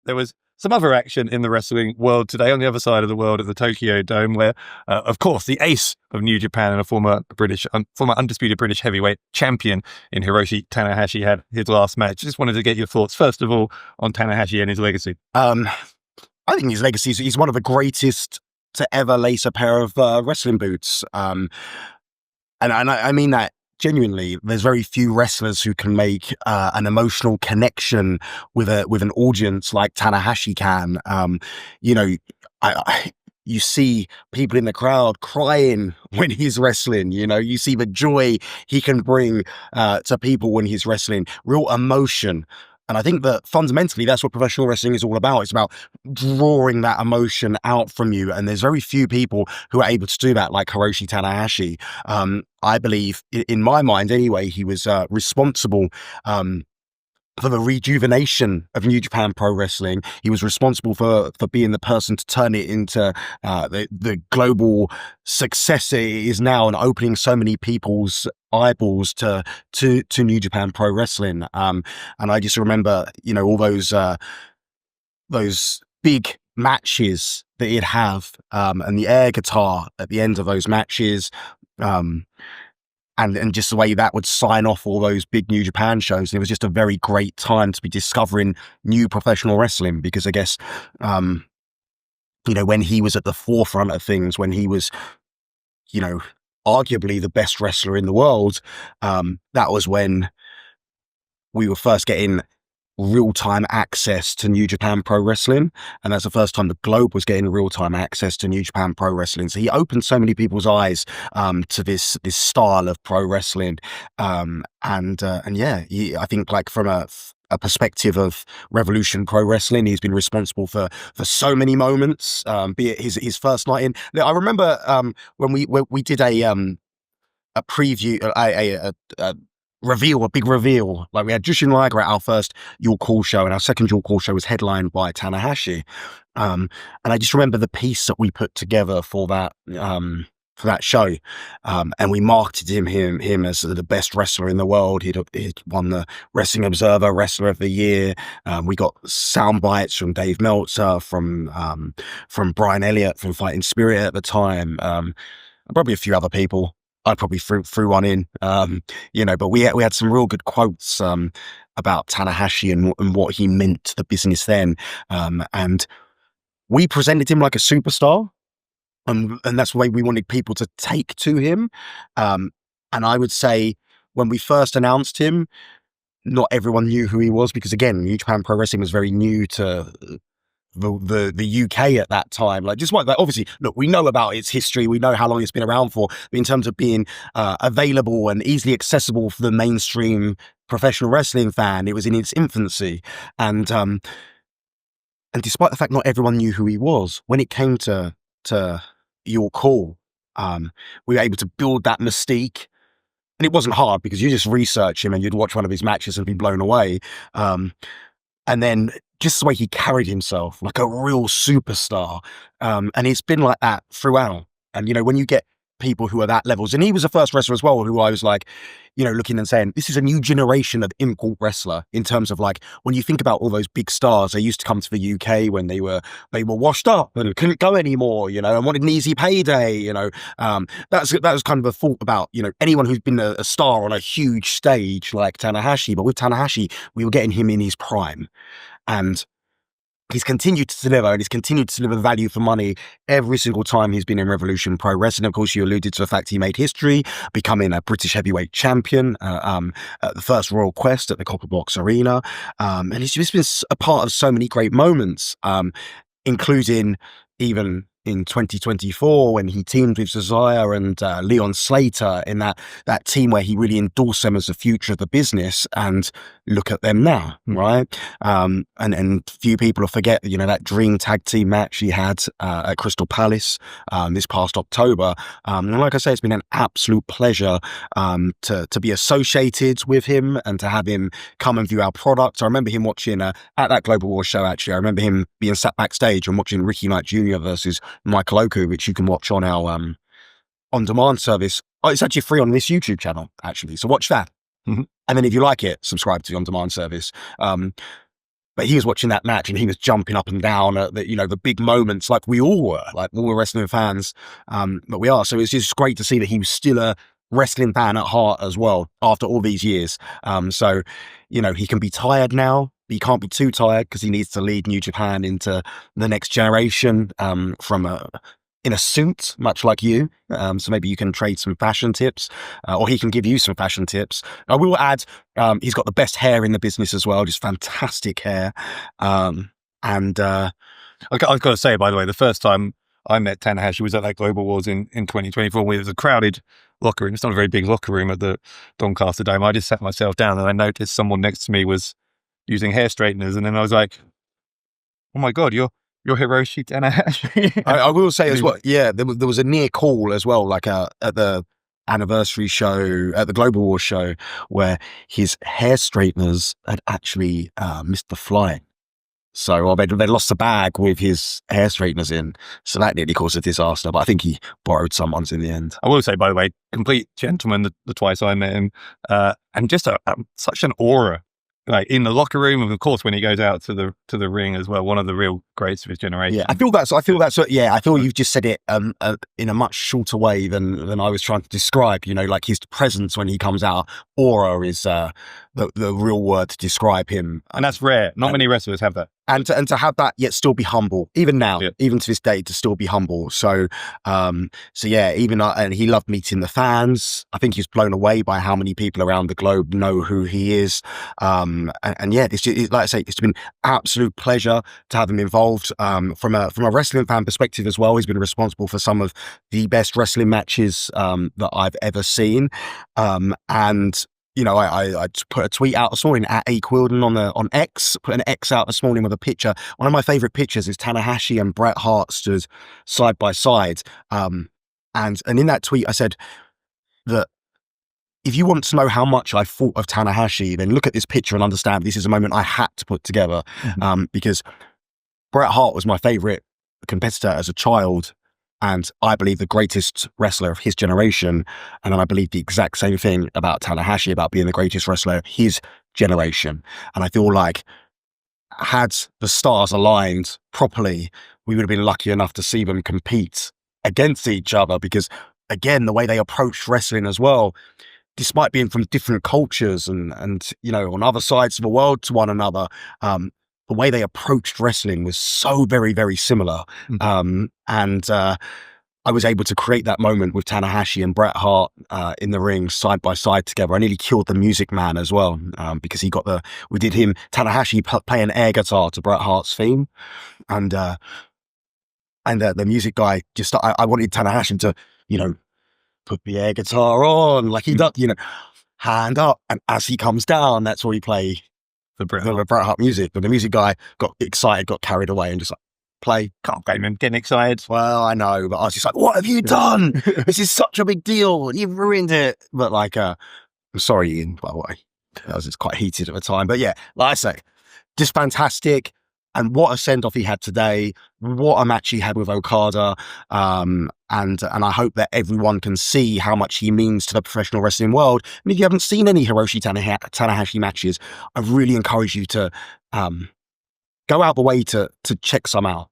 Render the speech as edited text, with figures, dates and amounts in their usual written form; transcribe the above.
there was some other action in the wrestling world today on the other side of the world at the Tokyo Dome, where, of course, the ace of New Japan and a former undisputed British heavyweight champion in Hiroshi Tanahashi had his last match. Just wanted to get your thoughts, first of all, on Tanahashi and his legacy. I think his legacy is he's one of the greatest to ever lace a pair of wrestling boots. And I mean that genuinely. There's very few wrestlers who can make an emotional connection with an audience like Tanahashi can. You see people in the crowd crying when he's wrestling. You see the joy he can bring to people when he's wrestling, real emotion. And I think that fundamentally, that's what professional wrestling is all about. It's about drawing that emotion out from you. And there's very few people who are able to do that, like Hiroshi Tanahashi. I believe, in my mind anyway, he was responsible for the rejuvenation of New Japan Pro Wrestling. He was responsible for being the person to turn it into the global success it is now, and opening so many people's eyeballs to New Japan Pro Wrestling. And I just remember, all those big matches that he'd have, and the air guitar at the end of those matches, and just the way that would sign off all those big New Japan shows. And it was just a very great time to be discovering new professional wrestling, because I guess, when he was at the forefront of things, when he was, arguably the best wrestler in the world, that was when we were first getting real-time access to New Japan Pro Wrestling, and that's the first time the globe was getting real-time access to New Japan Pro Wrestling. So he opened so many people's eyes to this style of pro wrestling, and I think, like, from a perspective of Revolution Pro Wrestling, he's been responsible for so many moments, be it his first night in. I remember when we did a preview, a reveal, a big reveal. Like, we had Jushin Liger at our first York Hall show, and our second York Hall show was headlined by Tanahashi. And I just remember the piece that we put together for that show, and we marketed him as the best wrestler in the world. He'd won the Wrestling Observer Wrestler of the Year. We got sound bites from Dave Meltzer, from Brian Elliott from Fighting Spirit at the time, and probably a few other people. I probably threw one in, but we had some real good quotes about Tanahashi and what he meant to the business then, and we presented him like a superstar, and that's the way we wanted people to take to him. And I would say, when we first announced him, not everyone knew who he was, because, again, New Japan Pro Wrestling was very new to the UK at that time. Obviously, look, we know about its history, we know how long it's been around for, but in terms of being available and easily accessible for the mainstream professional wrestling fan, it was in its infancy. And despite the fact not everyone knew who he was, when it came to York Hall, we were able to build that mystique. And it wasn't hard, because you just research him and you'd watch one of his matches and be blown away. And then just the way he carried himself, like a real superstar. And it's been like that throughout. And, when you get people who are that levels, and he was the first wrestler as well, who I was like, looking and saying, this is a new generation of import wrestler, in terms of, like, when you think about all those big stars, they used to come to the UK when they were washed up and couldn't go anymore, and wanted an easy payday, that was kind of a thought about, anyone who's been a star on a huge stage like Tanahashi. But with Tanahashi, we were getting him in his prime, and he's continued to deliver, and he's continued to deliver value for money every single time he's been in Revolution Pro Wrestling. Of course, you alluded to the fact he made history, becoming a British heavyweight champion at the first Royal Quest at the Copperbox Arena. And he's just been a part of so many great moments, including even in 2024, when he teamed with Cesare and Leon Slater in that team where he really endorsed them as the future of the business. And look at them now, right? And few people will forget, that dream tag team match he had at Crystal Palace this past October. And like I say, it's been an absolute pleasure to be associated with him and to have him come and view our product. I remember him watching at that Global War show, actually. I remember him being sat backstage and watching Ricky Knight Jr. versus Michael Oku, which you can watch on our on-demand service. Oh, it's actually free on this YouTube channel, actually. So watch that. Mm-hmm. And then if you like it, subscribe to the on-demand service. But but he was watching that match and he was jumping up and down at the big moments, like we all were, like all the wrestling fans that we are. So it's just great to see that he was still a wrestling fan at heart as well after all these years. So he can be tired now, but he can't be too tired because he needs to lead New Japan into the next generation in a suit, much like you. So maybe you can trade some fashion tips, or he can give you some fashion tips. I will add, he's got the best hair in the business as well, just fantastic hair. I've got to say, by the way, the first time I met Tanahashi was at that Global Wars in 2024. It was a crowded locker room. It's not a very big locker room at the Doncaster Dome. I just sat myself down and I noticed someone next to me was using hair straighteners, and then I was like, "Oh my God, you're Hiroshi Tanahashi." I will say as well, yeah, there was a near call as well, like at the anniversary show, at the Global Wars show, where his hair straighteners had actually missed the flight. So they lost a bag with his hair straighteners in. So that nearly caused a disaster, but I think he borrowed someone's in the end. I will say, by the way, complete gentleman the twice I met him, and just such an aura, like in the locker room, and of course when he goes out to the ring as well. One of the real greats of his generation. Yeah, I feel you've just said it in a much shorter way than I was trying to describe. Like his presence when he comes out, aura is the real word to describe him, and that's rare. Not many wrestlers have that. And to have that yet still be humble, even now, even to this day, to still be humble. So yeah, and he loved meeting the fans. I think he's blown away by how many people around the globe know who he is. And yeah, like I say, it's been absolute pleasure to have him involved. From a wrestling fan perspective as well, he's been responsible for some of the best wrestling matches that I've ever seen. And I put a tweet out this morning at Quildan on X, put an X out this morning with a picture. One of my favorite pictures is Tanahashi and Bret Hart stood side by side. And in that tweet, I said that if you want to know how much I thought of Tanahashi, then look at this picture and understand this is a moment I had to put together. Because Bret Hart was my favorite competitor as a child, and I believe the greatest wrestler of his generation. And then I believe the exact same thing about Tanahashi, about being the greatest wrestler of his generation. And I feel like had the stars aligned properly, we would have been lucky enough to see them compete against each other, because again, the way they approached wrestling as well, despite being from different cultures and on other sides of the world to one another, the way they approached wrestling was so very, very similar. I was able to create that moment with Tanahashi and Bret Hart in the ring side by side together. I nearly killed the Music Man as well, because we did him, Tanahashi play an air guitar to Bret Hart's theme. And the music guy I wanted Tanahashi to, put the air guitar on like he does, hand up. And as he comes down, that's where he play the Bret Hart music. But the music guy got excited, got carried away, and just like, play. Can't blame him getting excited. Well, I know, but I was just like, what have you done? This is such a big deal. You've ruined it. But I'm sorry, Ian, by the way. I was just quite heated at the time. But yeah, like I say, just fantastic. And what a send-off he had today. What a match he had with Okada. And I hope that everyone can see how much he means to the professional wrestling world. And if you haven't seen any Hiroshi Tanahashi matches, I really encourage you to go out the way to check some out.